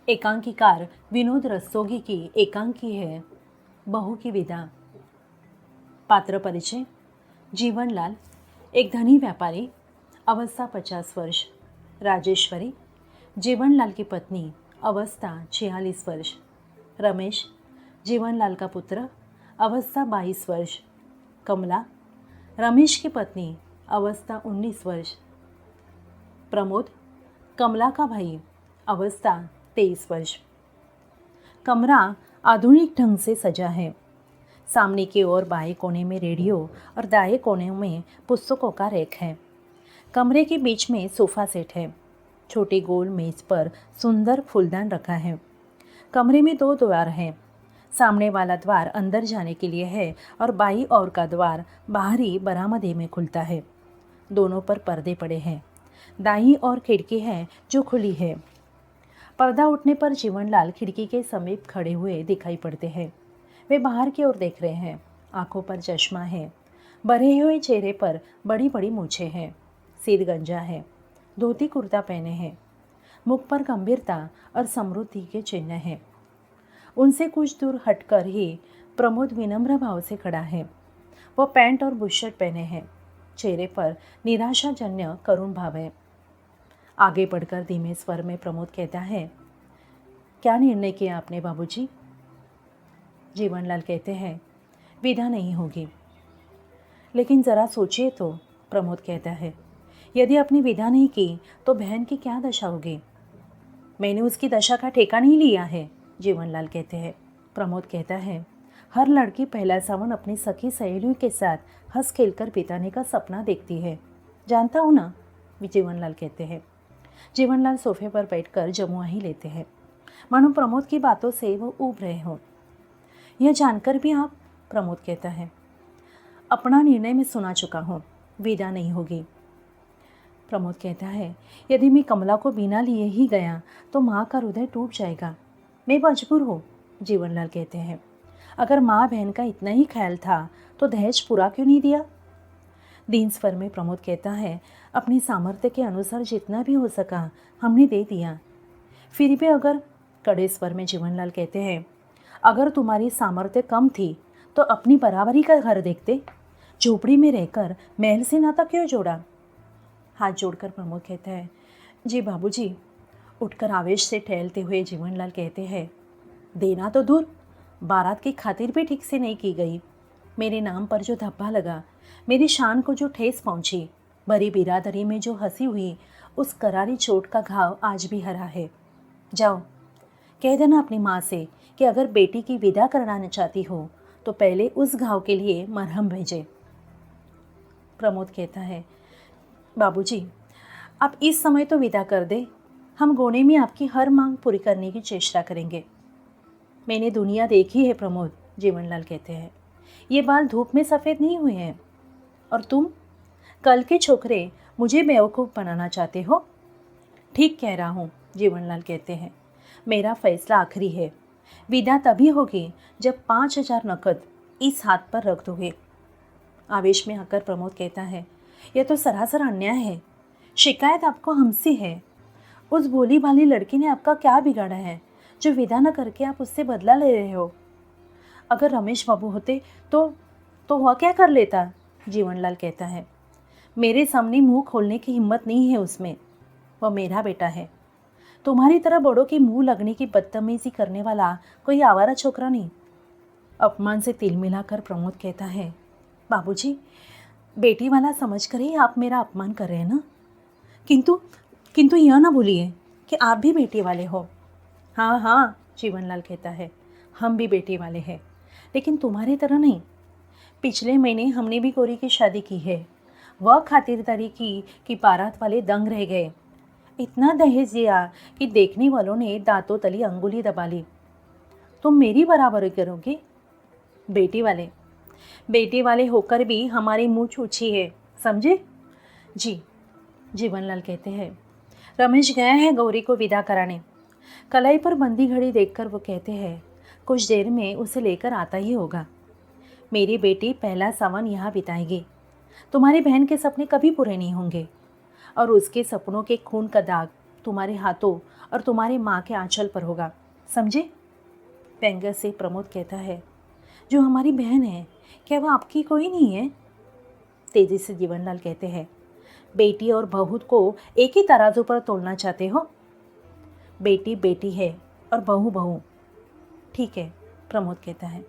एकांकीकार विनोद रस्तोगी की एकांकी है बहू की विदा। पात्र परिचय: जीवनलाल, एक धनी व्यापारी, अवस्था 50 वर्ष। राजेश्वरी, जीवनलाल की पत्नी, अवस्था 46 वर्ष। रमेश, जीवनलाल का पुत्र, अवस्था 22 वर्ष। कमला, रमेश की पत्नी, अवस्था 19 वर्ष। प्रमोद, कमला का भाई, अवस्था 23 वर्ष। कमरा आधुनिक ढंग से सजा है। सामने की ओर बाएं कोने में रेडियो और दाएं कोने में पुस्तकों का रैक है। कमरे के बीच में सोफा सेट है। छोटी गोल मेज पर सुंदर फूलदान रखा है। कमरे में 2 द्वार हैं। सामने वाला द्वार अंदर जाने के लिए है और बाईं ओर का द्वार बाहरी बरामदे में खुलता है। दोनों पर पर्दे पड़े हैं। दाईं ओर खिड़की है जो खुली है। पर्दा उठने पर जीवनलाल खिड़की के समीप खड़े हुए दिखाई पड़ते हैं। वे बाहर की ओर देख रहे हैं। आंखों पर चश्मा है। भरे हुए चेहरे पर बड़ी बड़ी मूछें हैं। सिर गंजा है। धोती कुर्ता पहने हैं। मुख पर गंभीरता और समृद्धि के चिन्ह हैं। उनसे कुछ दूर हटकर ही प्रमोद विनम्र भाव से खड़ा है। वह पैंट और बुशर्ट पहने हैं। चेहरे पर निराशाजन्य करुण भाव है। आगे बढ़कर धीमे स्वर में प्रमोद कहता है, क्या निर्णय किया आपने बाबूजी? जीवनलाल कहते हैं, विदा नहीं होगी। लेकिन ज़रा सोचिए तो, प्रमोद कहता है, यदि आपने विदा नहीं की तो बहन की क्या दशा होगी? मैंने उसकी दशा का ठेका नहीं लिया है, जीवनलाल कहते हैं। प्रमोद कहता है, हर लड़की पहला सावन अपनी सखी सहेलियों के साथ हंस खेलकर बिताने का सपना देखती है। जानता हूँ ना, जीवनलाल कहते हैं। जीवनलाल सोफे पर बैठकर जमुआही लेते हैं, मानो प्रमोद की बातों से वो ऊब रहे हों। यह जानकर भी आप? प्रमोद कहता है, अपना निर्णय मैं सुना चुका हूँ, विदा नहीं होगी। प्रमोद कहता है, यदि मैं कमला को बिना लिए ही गया तो माँ का हृदय टूट जाएगा। मैं मजबूर हूँ, जीवनलाल कहते हैं। अगर माँ बहन का इतना ही ख्याल था तो दहेज पूरा क्यों नहीं दिया? दीन स्वर में प्रमोद कहता है, अपनी सामर्थ्य के अनुसार जितना भी हो सका हमने दे दिया। फिर भी अगर, कड़े स्वर में जीवनलाल कहते हैं, अगर तुम्हारी सामर्थ्य कम थी तो अपनी बराबरी का घर देखते। झोपड़ी में रहकर महल से नाता क्यों जोड़ा? हाथ जोड़कर प्रमोद कहता है, जी बाबूजी। उठकर आवेश से टहलते हुए जीवनलाल कहते हैं, देना तो दूर, बारात की खातिर भी ठीक से नहीं की गई। मेरे नाम पर जो धब्बा लगा, मेरी शान को जो ठेस पहुंची, भरी बिरादरी में जो हंसी हुई, उस करारी चोट का घाव आज भी हरा है। जाओ, कह देना अपनी माँ से कि अगर बेटी की विदा कराना चाहती हो तो पहले उस घाव के लिए मरहम भेजे। प्रमोद कहता है, बाबूजी, आप इस समय तो विदा कर दे। हम गोने में आपकी हर मांग पूरी करने की चेष्टा करेंगे। मैंने दुनिया देखी है प्रमोद, जीवनलाल कहते हैं। ये बाल धूप में सफ़ेद नहीं हुए हैं। और तुम, कल के छोकरे, मुझे बेवकूफ़ बनाना चाहते हो? ठीक कह रहा हूँ, जीवनलाल कहते हैं। मेरा फैसला आखिरी है। विदा तभी होगी जब 5,000 नकद इस हाथ पर रख दोगे। आवेश में आकर प्रमोद कहता है, यह तो सरासर अन्याय है। शिकायत आपको हमसे है। उस भोली भाली लड़की ने आपका क्या बिगाड़ा है जो विदा न करके आप उससे बदला ले रहे हो? अगर रमेश बाबू होते तो वह क्या कर लेता? जीवनलाल कहता है, मेरे सामने मुंह खोलने की हिम्मत नहीं है उसमें। वह मेरा बेटा है। तुम्हारी तरह बड़ों के मुंह लगने की बदतमीजी करने वाला कोई आवारा छोकरा नहीं। अपमान से तिल मिलाकर प्रमोद कहता है, बाबूजी, बेटी वाला समझकर ही आप मेरा अपमान कर रहे हैं ना? किंतु यह ना भूलिए कि आप भी बेटी वाले हो। हाँ हाँ, जीवनलाल कहता है, हम भी बेटी वाले हैं, लेकिन तुम्हारी तरह नहीं। पिछले महीने हमने भी गौरी की शादी की है। वह खातिरदारी की कि बारात वाले दंग रह गए। इतना दहेज दिया कि देखने वालों ने दांतों तली अंगुली दबा ली। तुम मेरी बराबरी करोगे? बेटी वाले होकर भी हमारी मुँह छूछी है, समझे? जी, जीवनलाल कहते हैं। रमेश गया है गौरी को विदा कराने। कलाई पर बंदी घड़ी देखकर वो कहते हैं, कुछ देर में उसे लेकर आता ही होगा। मेरी बेटी पहला सावन यहाँ बिताएगी। तुम्हारी बहन के सपने कभी पूरे नहीं होंगे और उसके सपनों के खून का दाग तुम्हारे हाथों और तुम्हारी माँ के आंचल पर होगा, समझे? व्यंग्य से प्रमोद कहता है, जो हमारी बहन है क्या वह आपकी कोई नहीं है? तेजी से जीवनलाल कहते हैं, बेटी और बहू को एक ही तराजू पर तोलना चाहते हो? बेटी बेटी है और बहू बहू। ठीक है, प्रमोद कहता है,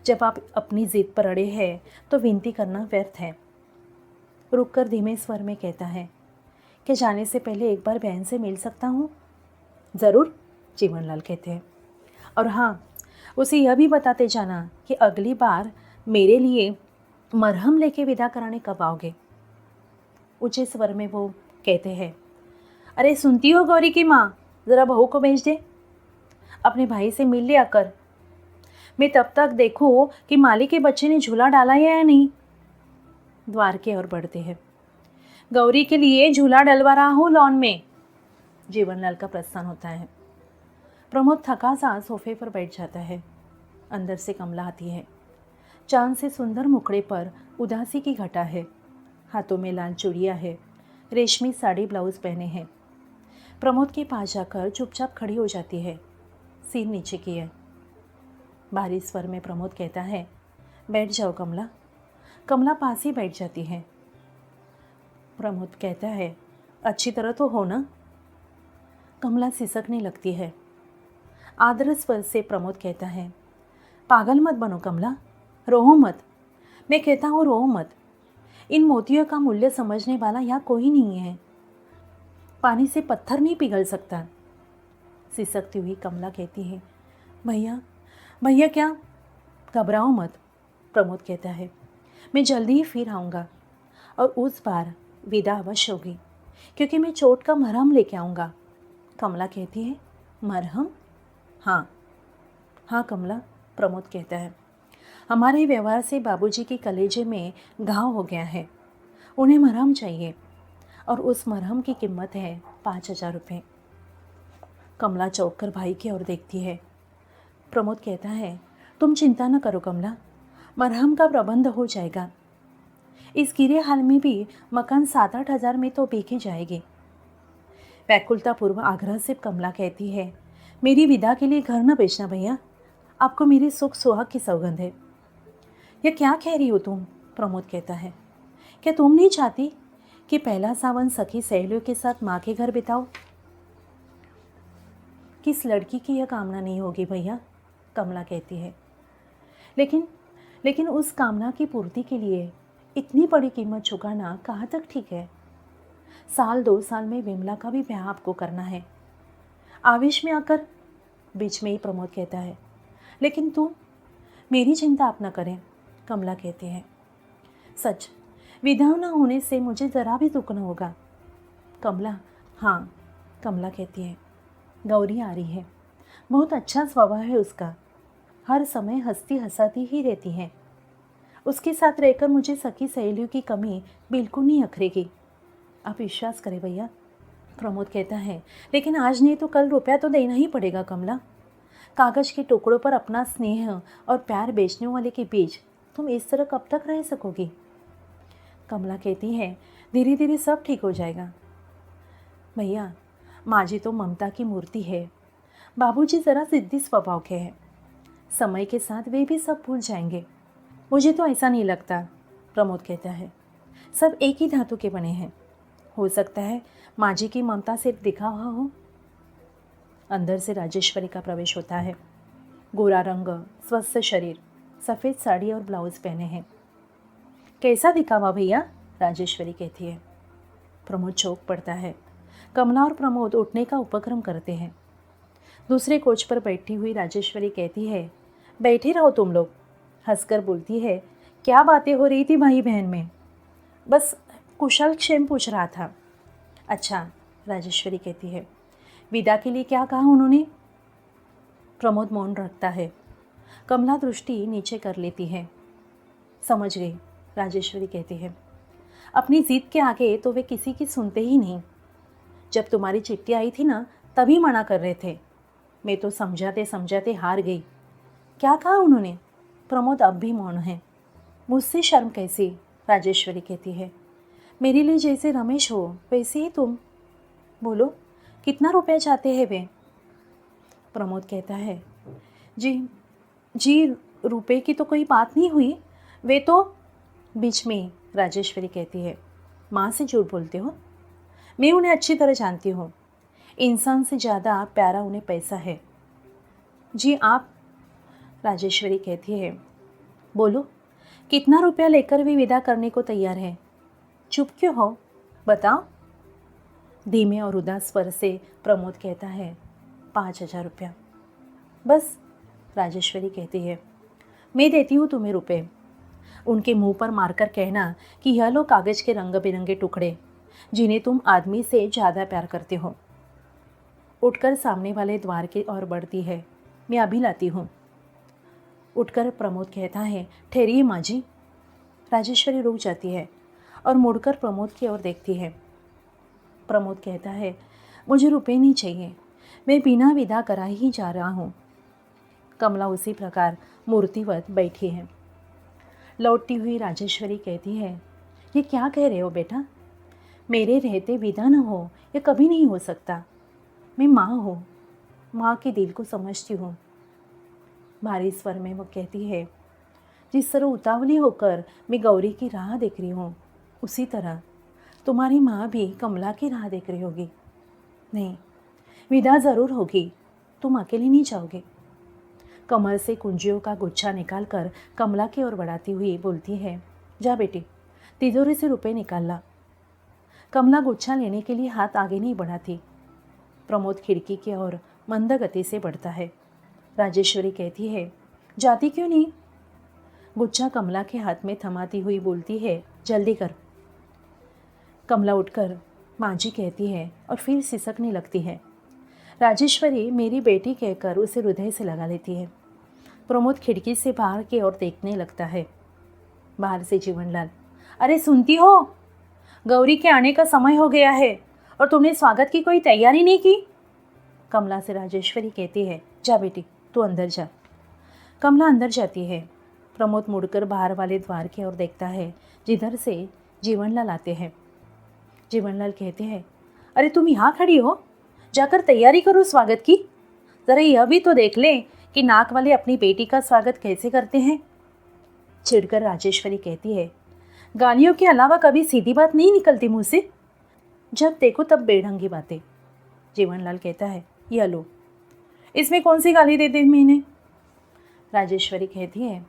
जब आप अपनी जिद पर अड़े हैं तो विनती करना व्यर्थ है। रुककर धीमे स्वर में कहता है, कि जाने से पहले एक बार बहन से मिल सकता हूँ? ज़रूर, जीवनलाल कहते हैं, और हाँ, उसे यह भी बताते जाना कि अगली बार मेरे लिए मरहम लेके विदा कराने कब आओगे? ऊंचे स्वर में वो कहते हैं, अरे सुनती हो गौरी की माँ, ज़रा बहू को भेज दे, अपने भाई से मिल लिया कर। मैं तब तक देखूँ कि माली के बच्चे ने झूला डाला है या नहीं। द्वार की ओर बढ़ते हैं। गौरी के लिए झूला डलवा रहा हूँ लॉन में। जीवनलाल का प्रस्थान होता है। प्रमोद थका सा सोफे पर बैठ जाता है। अंदर से कमला आती है। चांद से सुंदर मुखड़े पर उदासी की घटा है। हाथों में लाल चूड़ियाँ है, रेशमी साड़ी ब्लाउज पहने हैं। प्रमोद के पास जाकर चुपचाप खड़ी हो जाती है, सिर नीचे किए। भारी स्वर में प्रमोद कहता है, बैठ जाओ कमला। कमला पास ही बैठ जाती है। प्रमोद कहता है, अच्छी तरह तो हो ना? कमला सिसकने लगती है। आदर स्वर से प्रमोद कहता है, पागल मत बनो कमला, रोहो मत। मैं कहता हूँ रोहो मत। इन मोतियों का मूल्य समझने वाला यहाँ कोई नहीं है। पानी से पत्थर नहीं पिघल सकता। सिसकती हुई कमला कहती है, भैया भैया क्या? घबराओ मत, प्रमोद कहता है, मैं जल्दी ही फिर आऊँगा और उस बार विदा अवश्य होगी, क्योंकि मैं चोट का मरहम लेके आऊँगा। कमला कहती है, मरहम? हाँ हाँ कमला, प्रमोद कहता है, हमारे व्यवहार से बाबूजी के कलेजे में घाव हो गया है। उन्हें मरहम चाहिए और उस मरहम की कीमत है 5,000 रुपये। कमला चौंक कर भाई की ओर देखती है। प्रमोद कहता है, तुम चिंता न करो कमला, मरहम का प्रबंध हो जाएगा। इस गिरे हाल में भी मकान 7-8 हज़ार में तो बेची जाएगी। व्याकुलतापूर्व आग्रह से कमला कहती है, मेरी विदा के लिए घर न बेचना भैया, आपको मेरी सुख सुहाग की सौगंध है। यह क्या कह रही हो तुम? प्रमोद कहता है, क्या तुम नहीं चाहती कि पहला सावन सखी सहेलियों के साथ माँ के घर बिताओ? किस लड़की की यह कामना नहीं होगी भैया? कमला कहती है, लेकिन उस कामना की पूर्ति के लिए इतनी बड़ी कीमत चुकाना कहाँ तक ठीक है? 1-2 साल में विमला का भी ब्याह आपको करना है। आवेश में आकर बीच में ही प्रमोद कहता है, लेकिन तुम मेरी चिंता आप न करें। कमला कहती है, सच विदा न होने से मुझे ज़रा भी दुख न होगा। कमला, हाँ, कमला कहती है, गौरी आ रही है, बहुत अच्छा स्वभाव है उसका, हर समय हंसती हंसाती ही रहती है। उसके साथ रहकर मुझे सखी सहेलियों की कमी बिल्कुल नहीं अखरेगी। आप विश्वास करें भैया। प्रमोद कहता है, लेकिन आज नहीं तो कल रुपया तो देना ही पड़ेगा कमला। कागज़ के टुकड़ों पर अपना स्नेह और प्यार बेचने वाले के बीच तुम इस तरह कब तक रह सकोगी? कमला कहती है, धीरे धीरे सब ठीक हो जाएगा। भैया, माँ जी तो ममता की मूर्ति है, बाबूजी ज़रा ज़िद्दी स्वभाव के हैं। समय के साथ वे भी सब भूल जाएंगे। मुझे तो ऐसा नहीं लगता, प्रमोद कहता है, सब एक ही धातु के बने हैं। हो सकता है माँ जी की ममता सिर्फ दिखा हुआ हो। अंदर से राजेश्वरी का प्रवेश होता है। गोरा रंग, स्वस्थ शरीर, सफ़ेद साड़ी और ब्लाउज पहने हैं। कैसा दिखावा भैया? राजेश्वरी कहती है। प्रमोद चौंक पड़ता है। कमला और प्रमोद उठने का उपक्रम करते हैं। दूसरे कोच पर बैठी हुई राजेश्वरी कहती है, बैठे रहो तुम लोग। हंसकर बोलती है, क्या बातें हो रही थी भाई बहन में? बस कुशल क्षेम पूछ रहा था। अच्छा, राजेश्वरी कहती है, विदा के लिए क्या कहा उन्होंने? प्रमोद मौन रखता है। कमला दृष्टि नीचे कर लेती है। समझ गई, राजेश्वरी कहती है, अपनी जिद के आगे तो वे किसी की सुनते ही नहीं। जब तुम्हारी चिट्ठी आई थी ना, तभी मना कर रहे थे। मैं तो समझाते समझाते हार गई। क्या कहा उन्होंने? प्रमोद अब भी मौन है। मुझसे शर्म कैसी? राजेश्वरी कहती है, मेरे लिए जैसे रमेश हो वैसे ही तुम। बोलो, कितना रुपया चाहते हैं वे? प्रमोद कहता है, जी जी, रुपए की तो कोई बात नहीं हुई, वे तो। बीच में राजेश्वरी कहती है, माँ से झूठ बोलते हो? मैं उन्हें अच्छी तरह जानती हूँ। इंसान से ज़्यादा प्यारा उन्हें पैसा है। जी आप। राजेश्वरी कहती है, बोलो, कितना रुपया लेकर भी विदा करने को तैयार है? चुप क्यों हो, बताओ। धीमे और उदास स्वर से प्रमोद कहता है, 5,000 रुपया। बस। राजेश्वरी कहती है, मैं देती हूँ तुम्हें रुपए। उनके मुंह पर मारकर कहना कि यह लो कागज के रंग बिरंगे टुकड़े जिन्हें तुम आदमी से ज़्यादा प्यार करते हो। उठकर सामने वाले द्वार की ओर बढ़ती है, मैं अभी लाती हूँ। उठकर प्रमोद कहता है, ठहरिए माँ जी। राजेश्वरी रुक जाती है और मुड़कर प्रमोद की ओर देखती है। प्रमोद कहता है, मुझे रुपए नहीं चाहिए, मैं बिना विदा करा ही जा रहा हूँ। कमला उसी प्रकार मूर्तिवत बैठी है। लौटती हुई राजेश्वरी कहती है, ये क्या कह रहे हो बेटा? मेरे रहते विदा न हो, ये कभी नहीं हो सकता। मैं माँ हूँ, माँ के दिल को समझती हूँ। भारी स्वर में वो कहती है, जिस तरह उतावली होकर मैं गौरी की राह देख रही हूँ, उसी तरह तुम्हारी माँ भी कमला की राह देख रही होगी। नहीं, विदा ज़रूर होगी, तुम अकेले नहीं जाओगे। कमर से कुंजियों का गुच्छा निकालकर कमला की ओर बढ़ाती हुई बोलती है, जा बेटी, तिजोरी से रुपए निकाल ला। कमला गुच्छा लेने के लिए हाथ आगे नहीं बढ़ाती। प्रमोद खिड़की की ओर मंद गति से बढ़ता है। राजेश्वरी कहती है, जाती क्यों नहीं? गुच्छा कमला के हाथ में थमाती हुई बोलती है, जल्दी कर। कमला उठकर माँ जी कहती है और फिर सिसकने लगती है। राजेश्वरी मेरी बेटी कहकर उसे हृदय से लगा लेती है। प्रमोद खिड़की से बाहर की ओर देखने लगता है। बाहर से जीवनलाल, अरे सुनती हो, गौरी के आने का समय हो गया है और तुमने स्वागत की कोई तैयारी नहीं की। कमला से राजेश्वरी कहती है, जा बेटी तू अंदर जा। कमला अंदर जाती है। प्रमोद मुड़कर बाहर वाले द्वार की ओर देखता है, जिधर से जीवनलाल आते हैं। जीवनलाल कहते हैं, अरे तुम यहाँ खड़ी हो, जाकर तैयारी करो स्वागत की। ज़रा यह भी तो देख लें कि नाक वाले अपनी बेटी का स्वागत कैसे करते हैं। चिढ़कर राजेश्वरी कहती है, गालियों के अलावा कभी सीधी बात नहीं निकलती मुँह से, जब देखो तब बेढंगी बातें। जीवनलाल कहता है, यह लो, इसमें कौन सी गाली दे दी मैंने? राजेश्वरी कहती है,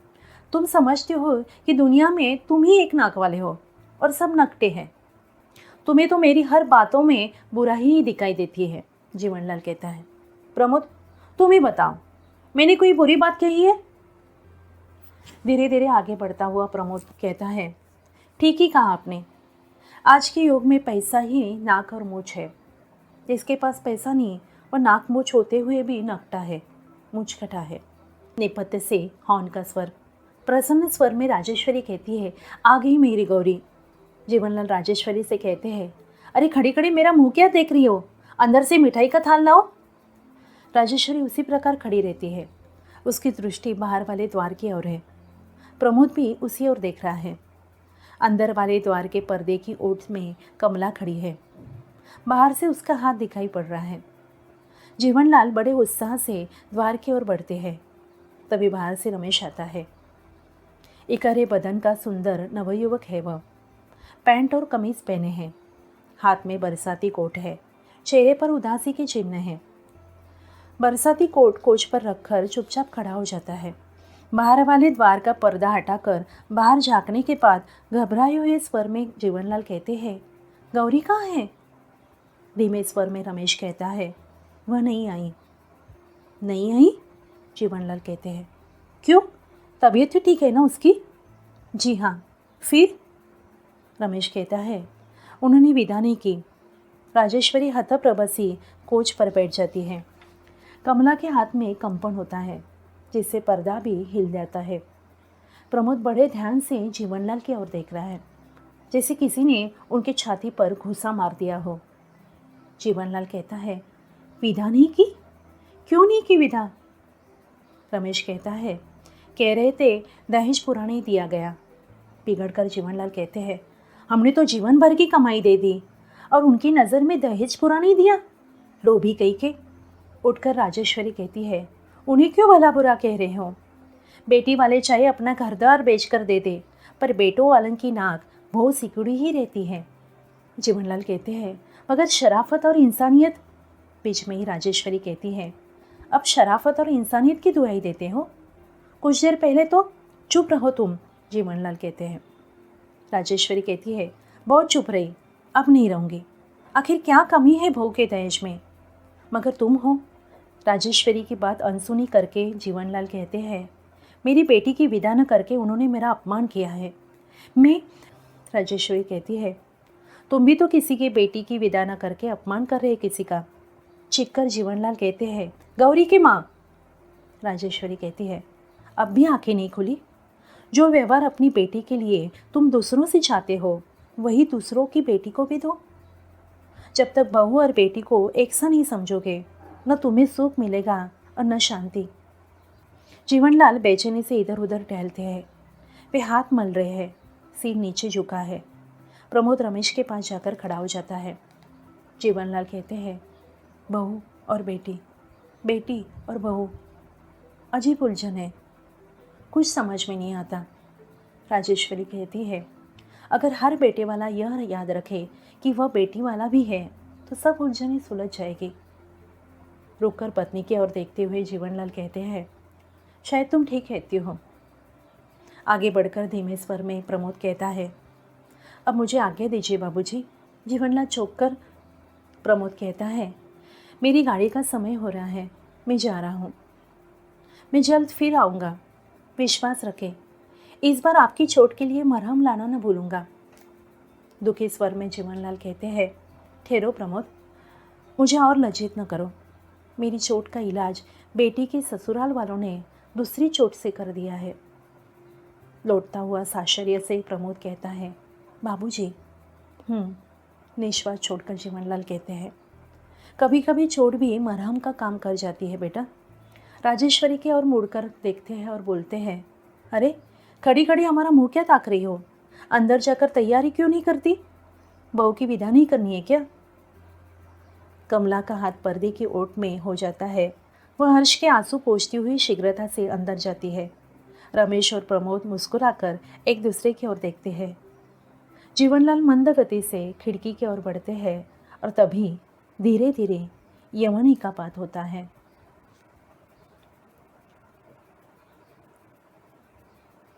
तुम समझते हो कि दुनिया में तुम ही एक नाक वाले हो और सब नकटे हैं। तुम्हें तो मेरी हर बातों में बुराई ही दिखाई देती है। जीवनलाल कहता है, प्रमोद तुम ही बताओ, मैंने कोई बुरी बात कही है? धीरे धीरे आगे बढ़ता हुआ प्रमोद कहता है, ठीक ही कहा आपने, आज के युग में पैसा ही नाक और मूछ है। जिसके पास पैसा नहीं और नाक मूछ होते हुए भी नकटा है, मुचकटा है। नेपथ्य से हॉर्न का स्वर, प्रसन्न स्वर में राजेश्वरी कहती है, आ गई मेरी गौरी। जीवनलाल राजेश्वरी से कहते हैं, अरे खड़ी खड़ी मेरा मुंह क्या देख रही हो, अंदर से मिठाई का थाल लाओ। राजेश्वरी उसी प्रकार खड़ी रहती है। उसकी दृष्टि बाहर वाले द्वार की ओर है। प्रमोद भी उसी ओर देख रहा है। अंदर वाले द्वार के पर्दे की ओट में कमला खड़ी है। बाहर से उसका हाथ दिखाई पड़ रहा है। जीवनलाल बड़े उत्साह से द्वार की ओर बढ़ते हैं। तभी बाहर से रमेश आता है। इकरे बदन का सुंदर नवयुवक है वह। पैंट और कमीज पहने हैं। हाथ में बरसाती कोट है। चेहरे पर उदासी के चिन्ह हैं। बरसाती कोट कोच पर रखकर चुपचाप खड़ा हो जाता है। बाहर वाले द्वार का पर्दा हटाकर बाहर झांकने के बाद घबराए हुए स्वर में जीवनलाल कहते हैं, गौरी कहाँ है? धीमे स्वर में रमेश कहता है, वह नहीं आई। नहीं आई? जीवनलाल कहते हैं, क्यों, तबीयत तो ठीक है ना उसकी? जी हाँ। फिर? रमेश कहता है, उन्होंने विदा नहीं की। राजेश्वरी हतप्रभसी कोच पर बैठ जाती है। कमला के हाथ में कंपन होता है, जिससे पर्दा भी हिल जाता है। प्रमोद बड़े ध्यान से जीवनलाल की ओर देख रहा है, जैसे किसी ने उनके छाती पर घूंसा मार दिया हो। जीवनलाल कहता है, विदा नहीं की? क्यों नहीं की विदा? रमेश कहता है, कह रहे थे दहेज पूरा नहीं दिया गया। बिगड़कर जीवनलाल कहते हैं, हमने तो जीवन भर की कमाई दे दी और उनकी नज़र में दहेज पूरा नहीं दिया। लोभी कही के। उठकर राजेश्वरी कहती है, उन्हें क्यों भला बुरा कह रहे हो? बेटी वाले चाहे अपना घर द्वार बेच कर दे दे, पर बेटों वालन की नाक बहुत सिकुड़ी ही रहती है। जीवनलाल कहते हैं, मगर शराफत और इंसानियत। बीच में ही राजेश्वरी कहती है, अब शराफत और इंसानियत की दुहाई देते हो? कुछ देर पहले तो चुप रहो तुम। जीवनलाल कहते हैं। राजेश्वरी कहती है, बहुत चुप रही, अब नहीं रहूँगी। आखिर क्या कमी है बहू के दहेज में? मगर तुम हो। राजेश्वरी की बात अनसुनी करके जीवनलाल कहते हैं, मेरी बेटी की विदा न करके उन्होंने मेरा अपमान किया है। मैं राजेश्वरी कहती है, तुम भी तो किसी की बेटी की विदा न करके अपमान कर रहे किसी का। चीखकर जीवनलाल कहते हैं, गौरी की माँ। राजेश्वरी कहती है, अब भी आंखें नहीं खुली? जो व्यवहार अपनी बेटी के लिए तुम दूसरों से चाहते हो, वही दूसरों की बेटी को भी दो। जब तक बहू और बेटी को एक सा नहीं समझोगे, न तुम्हें सुख मिलेगा और न शांति। जीवनलाल बेचैनी से इधर उधर टहलते हैं। वे हाथ मल रहे हैं, सिर नीचे झुका है। प्रमोद रमेश के पास जाकर खड़ा हो जाता है। जीवनलाल कहते हैं, बहू और बेटी, बेटी और बहू, अजीब उलझन है, कुछ समझ में नहीं आता। राजेश्वरी कहती है, अगर हर बेटे वाला यह याद रखे कि वह बेटी वाला भी है, तो सब उलझनें सुलझ जाएगी। रुककर पत्नी की ओर देखते हुए जीवनलाल कहते हैं, शायद तुम ठीक कहती हो। आगे बढ़कर धीमे स्वर में प्रमोद कहता है, अब मुझे आज्ञा दीजिए बाबूजी। जीवनलाल चौंक कर प्रमोद कहता है, मेरी गाड़ी का समय हो रहा है, मैं जा रहा हूँ। मैं जल्द फिर आऊँगा, विश्वास रखें। इस बार आपकी चोट के लिए मरहम लाना न भूलूंगा। दुखी स्वर में जीवनलाल कहते हैं, ठहरो प्रमोद, मुझे और लज्जित न करो। मेरी चोट का इलाज बेटी के ससुराल वालों ने दूसरी चोट से कर दिया है। लौटता हुआ साश्चर्य से प्रमोद कहता है, बाबूजी। निश्वास छोड़कर जीवनलाल कहते हैं, कभी कभी चोट भी मरहम का काम कर जाती है बेटा। राजेश्वरी की ओर मुड़कर देखते हैं और बोलते हैं, अरे खड़ी खड़ी हमारा मुंह क्या ताक रही हो? अंदर जाकर तैयारी क्यों नहीं करती? बहू की विदा नहीं करनी है क्या? कमला का हाथ पर्दे की ओट में हो जाता है। वह हर्ष के आंसू पोंछती हुई शीघ्रता से अंदर जाती है। रमेश और प्रमोद मुस्कुराकर एक दूसरे की ओर देखते हैं। जीवनलाल मंद गति से खिड़की की ओर बढ़ते हैं और तभी धीरे धीरे यमन ही का पात होता है।